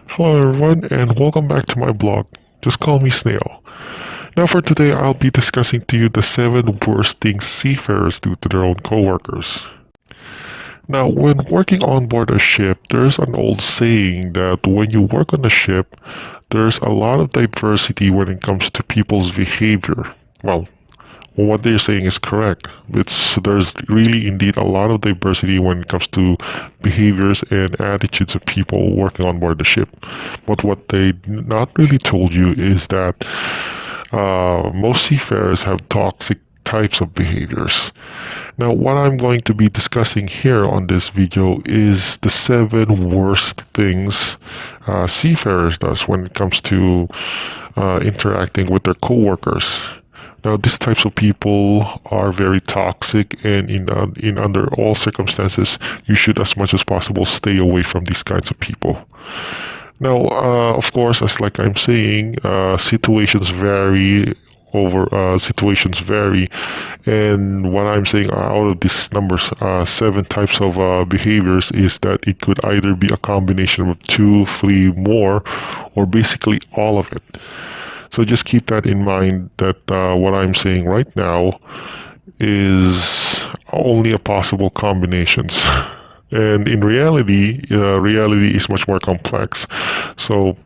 Hello everyone and welcome back to my blog. Just call me Snail. Now for today I'll be discussing to you the 7 worst things seafarers do to their own coworkers. Now when working on board a ship, there's an old saying that when you work on a ship, there's a lot of diversity when it comes to people's behavior. Well, what they're saying is correct. There's really indeed a lot of diversity when it comes to behaviors and attitudes of people working on board the ship. But what they not really told you is that most seafarers have toxic types of behaviors. Now, what I'm going to be discussing here on this video is the 7 worst things seafarers does when it comes to interacting with their coworkers. Now, these types of people are very toxic, and in under all circumstances, you should, as much as possible, stay away from these kinds of people. Now, of course, as like I'm saying, situations vary, and what I'm saying out of these numbers, 7 types of behaviors, is that it could either be a combination of 2, 3, more, or basically all of it. So just keep that in mind, that what I'm saying right now is only a possible combinations. And in reality, reality is much more complex. So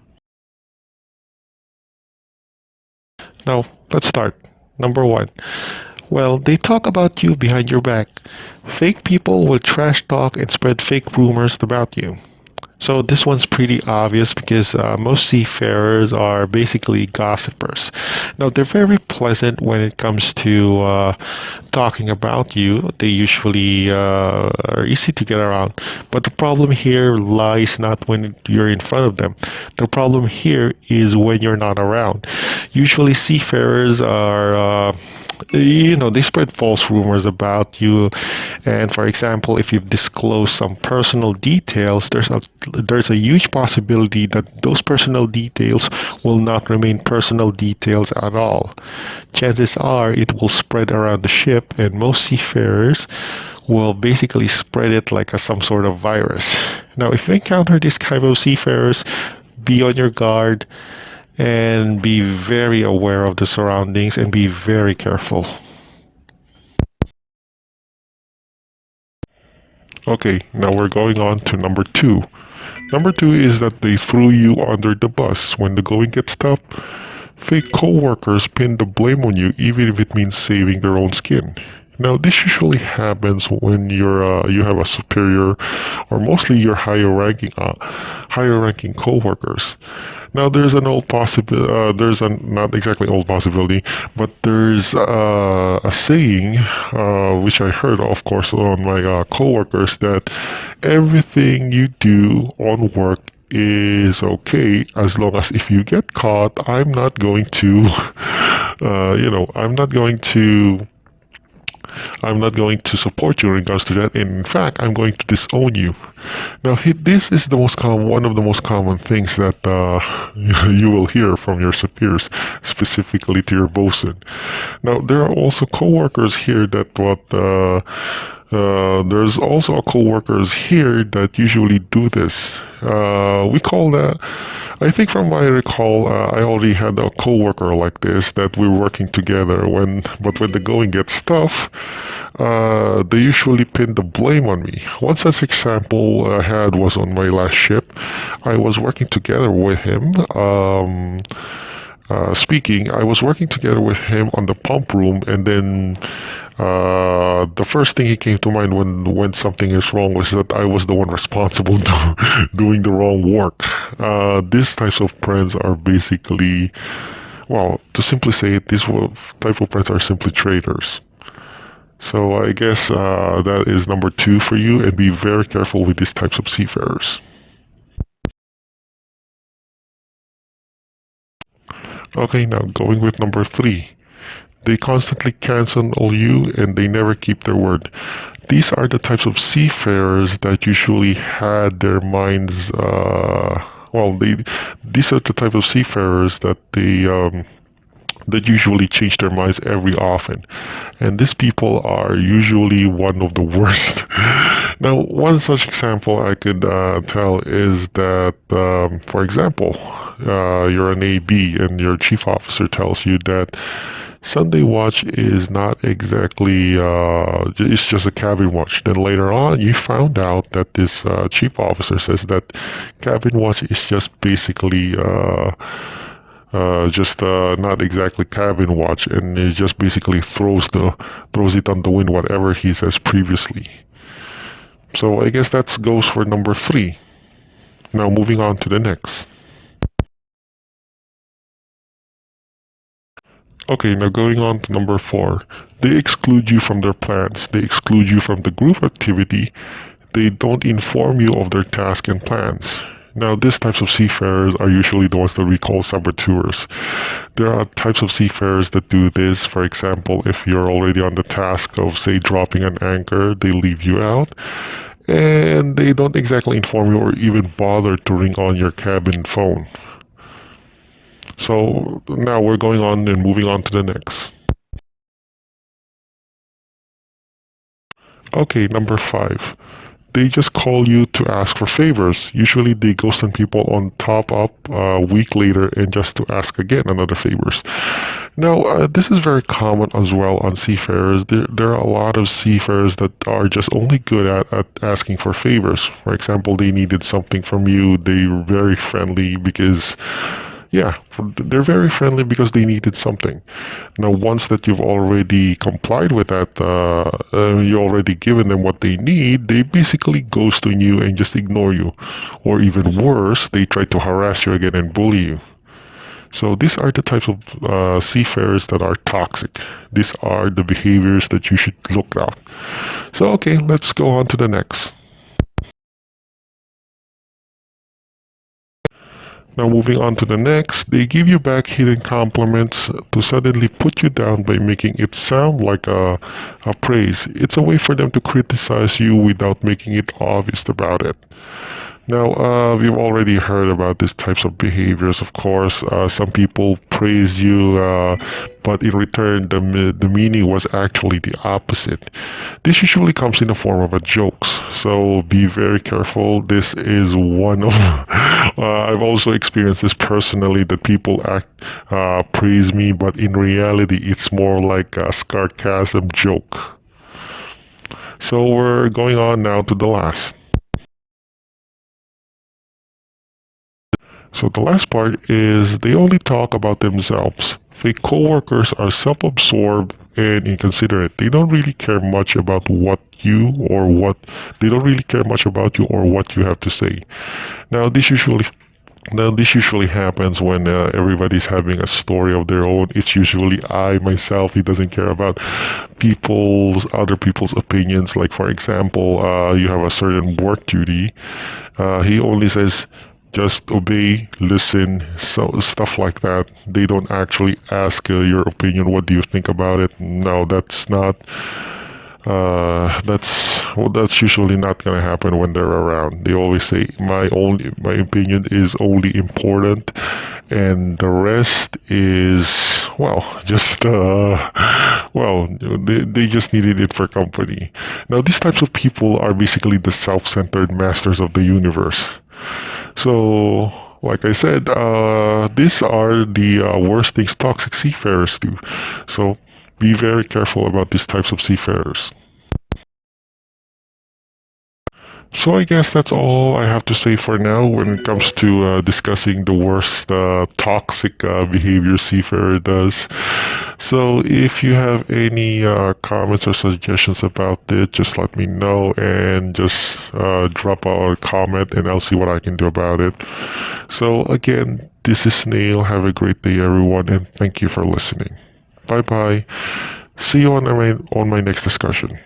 now let's start. Number 1. Well, they talk about you behind your back. Fake people will trash talk and spread fake rumors about you. So this one's pretty obvious because most seafarers are basically gossipers. Now they're very pleasant when it comes to talking about you. They usually are easy to get around. But the problem here lies not when you're in front of them. The problem here is when you're not around. Usually seafarers are they spread false rumors about you, and for example, if you've disclosed some personal details, there's a huge possibility that those personal details will not remain personal details at all. Chances are it will spread around the ship, and most seafarers will basically spread it like some sort of virus. Now, if you encounter this kind of seafarers, be on your guard and be very aware of the surroundings and be very careful. Okay, now we're going on to number 2. Number 2 is that they threw you under the bus. When the going gets tough, fake co-workers pin the blame on you, even if it means saving their own skin. Now, this usually happens when you have a superior, or mostly your higher ranking co-workers. Now, there's an old possibility. There's a not exactly old possibility, but there's a saying, which I heard, of course, on my coworkers, that everything you do on work is okay as long as if you get caught, I'm not going to, I'm not going to support you in regards to that. And in fact, I'm going to disown you. Now, this is one of the most common things that you will hear from your superiors, specifically to your bosun. Now, there are also coworkers here there's also coworkers here that usually do this. We call that, I think from my recall, I already had a coworker like this that we were working together but when the going gets tough, they usually pin the blame on me. One such example I had was on my last ship. I was working together with him. I was working together with him on the pump room, and then the first thing he came to mind when something is wrong was that I was the one responsible to doing the wrong work. These types of friends are basically, well, to simply say it, these type of friends are simply traitors. So I guess that is number 2 for you, and be very careful with these types of seafarers. Okay, now going with number 3. They constantly cancel you and they never keep their word. These are the types of seafarers that usually had their minds, these are the type of seafarers that they that usually change their minds every often. And these people are usually one of the worst. Now, one such example I could tell is that, for example, you're an AB and your chief officer tells you that Sunday watch is not exactly, it's just a cabin watch. Then later on, you found out that this chief officer says that cabin watch is just basically just not exactly cabin watch, and it just basically throws it on the wind whatever he says previously. So I guess that goes for number 3. Now moving on to the next. Okay, now going on to number 4. They exclude you from their plans. They exclude you from the group activity. They don't inform you of their tasks and plans. Now, these types of seafarers are usually the ones that we call saboteurs. There are types of seafarers that do this. For example, if you're already on the task of, say, dropping an anchor, they leave you out. And they don't exactly inform you or even bother to ring on your cabin phone. So now we're going on and moving on to the next. Okay, number 5. They just call you to ask for favors. Usually they ghost on people on top up a week later and just to ask again another favors. Now, this is very common as well on seafarers. There are a lot of seafarers that are just only good at asking for favors. For example, they needed something from you. They're very friendly because yeah, they're very friendly because they needed something. Now, once that you've already complied with that, you already given them what they need, they basically ghost on you and just ignore you. Or even worse, they try to harass you again and bully you. So these are the types of seafarers that are toxic. These are the behaviors that you should look out. So okay, let's go on to the next. Now moving on to the next, they give you back hidden compliments to suddenly put you down by making it sound like a praise. It's a way for them to criticize you without making it obvious about it. Now, we've already heard about these types of behaviors, of course. Some people praise you, but in return, the meaning was actually the opposite. This usually comes in the form of a jokes, so be very careful. This is one of... I've also experienced this personally, that people praise me, but in reality, it's more like a sarcasm joke. So we're going on now to the last. So the last part is they only talk about themselves. Fake coworkers are self-absorbed and inconsiderate. They don't really care much about they don't really care much about you or what you have to say. Now this usually happens when everybody's having a story of their own. It's usually I myself. He doesn't care about other people's opinions. Like for example, you have a certain work duty. He only says just obey, listen, so stuff like that. They don't actually ask your opinion. What do you think about it? No, that's not. That's usually not gonna happen when they're around. They always say my opinion is only important, and the rest is just they just needed it for company. Now these types of people are basically the self-centered masters of the universe. So, like I said, these are the worst things toxic seafarers do. So, be very careful about these types of seafarers. So I guess that's all I have to say for now when it comes to discussing the worst toxic behavior seafarer does. So if you have any comments or suggestions about it, just let me know and just drop a comment and I'll see what I can do about it. So again, this is Snail. Have a great day everyone and thank you for listening. Bye bye. See you on my next discussion.